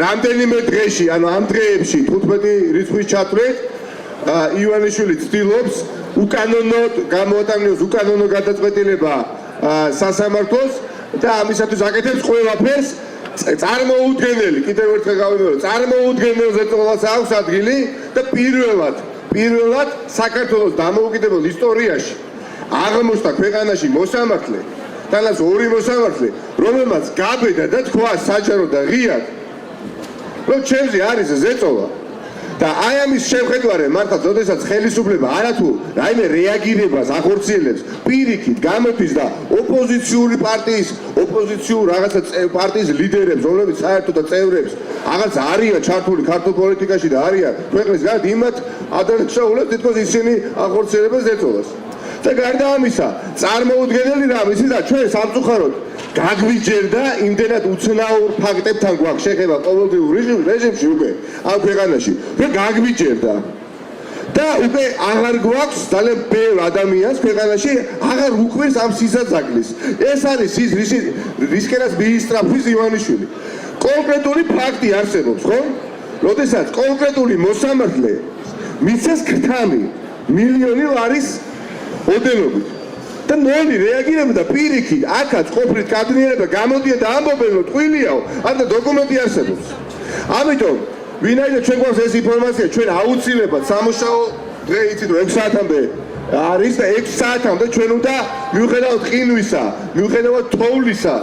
რამდენიმე დღეში, ანუ ამ დღეებში 15 რიცხვის ჩათვლით ივანიშვილი ცდილობს უკანონოდ გამოატანოს უკანონო გადაწყვეტილება სასამართლოს და ამისათვის აკეთებს ყველაფერს წარმოუდგენელი, კიდევ ერთხელ გავიმეორე, წარმოუდგენელ ზეწოლას აქვს ადგილი და პირველად საქართველოს დამოუკიდებელ ისტორიაში აღმოჩნდა ქვეყანაში მოსამართლე, თანაც ორი მოსამართლე, რომელმაც გაბედა და თქვა საჯარო და ღიად, რომ ჩემზე არის ზეწოლა და აი ამის შევხედვარე მართლა როდესაც ხელისუფლება არათუ რაიმე რეაგირებას ახორციელებს პირიქით გამოდის და ოპოზიციური რაღაცა პარტიის ლიდერებს, რომლებიც საერთოდ წევრებს რაღაც არიან ჩართული ქართულ პოლიტიკაში და არიან ქვეყნის გარეთ იმათ ადრეშაულებს თითქოს ისინი ახორციელებენ ზეწოლას. და გარდა ამისა, წარმოუდგენელი რამ ისი და ჩვენ სამწუხაროდ გაგვიჯერდა იმდენად უცნაურ ფაქტებთან გვაქვს შეხება ყოველდღიურ რეჟიმში უკვე ამ ქვეყანაში, რომ გაგვიჯერდა და უკვე აღარ გვაქვს ძალიან ბევრ ადამიანს ქვეყანაში აღარ უქმნის ამ სისაძაგლის. ეს არის ის რისკენაც მიისწრაფვის ივანიშვილი. კონკრეტული ფაქტი არსებობს, ხო? როდესაც კონკრეტული მოსამართლე მისცეს ქრთამი მილიონი ლარის ოდენობით და ნოლი რეაგირებდა პირიქით, აქაც ყოფილით კადრიერება გამოდიან და ამბობენ, რომ ტყუილიაო, არდა დოკუმენტი არსებობს. ამიტომ ვინაიდან ჩვენ გვაქვს ეს ინფორმაცია, ჩვენ აუცილებლად სამუშაო დღე იცით რომ 6 საათამდე არის და 6 საათამდე ჩვენ უნდა მიუხედავად ყინვისა, მიუხედავად თოვლისა,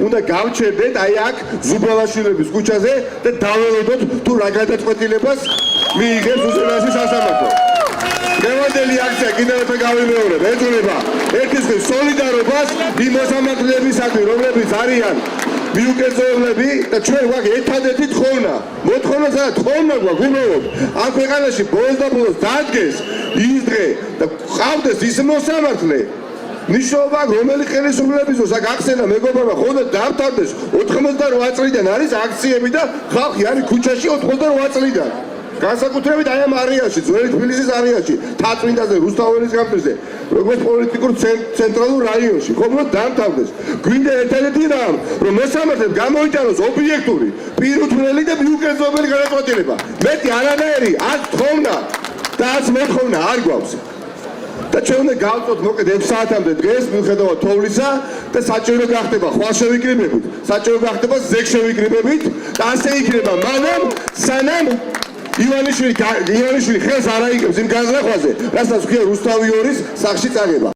უნდა გავჩერდეთ აი აქ ზუბალაშვილების ქუჩაზე და დაველოდოთ თუ რა გადაწყვეტილებას მიიღებს უსწრაფი სასამართლო. დღევანდელი აქცია კიდევ ერთხელ გავიმეორებ, ეძღვნება ერთისთვის სოლიდარობას იმ მოსამართლეებისათვის, რომლებიც არიან მიუკერძოებლები და ჩვენ გვაქვს ერთადერთი თხოვნა. მოთხოვნა საერთოდ თხოვნა გვაქვს უბრალოდ ამ ქვეყანაში ბოლოს და ბოლოს დადგეს ის დღე და ყავდეს ის მოსამართლე. ნიშნობა რომელი ხელისუფლებისო გახსენა მეგობრებო ხოდა დავთავდეს 88 წლიდან არის აქციები და ხალხი არის ქუჩაში 88 წლიდან. განსაკუთრებით აი ამ არეალში, ძველი თბილისის არეალში, თაწმინდაზე, რუსთაველის გამზირზე, როგორც პოლიტიკურ ცენტრალურ რაიონში, ხომ დამთავრდეს. გვინდა ერთადერთი რამ, რომ მოსამართლემ გამოიტანოს ობიექტური, პირუთვნელი და მიუკერძოებელი გადაწყვეტილება. მეტი არანაირი არ თხოვნა და არც მოთხოვნა არ გვაქვს. და ჩვენ უნდა გავწოთ მოკლედ 6 საათამდე დღეს, მიუხედავად თოვლისა და საჭირო გახდება ხვალშევიკრიბებით, საჭირო გახდება ზეგშევიკრიბებით და ასე იქნება მანამ სანამ ივანიშვილი ხელს არ აიგებს იმ განზრახვაზე, რასაც ქვია რუსთავი 2-ის სახლში წაგება.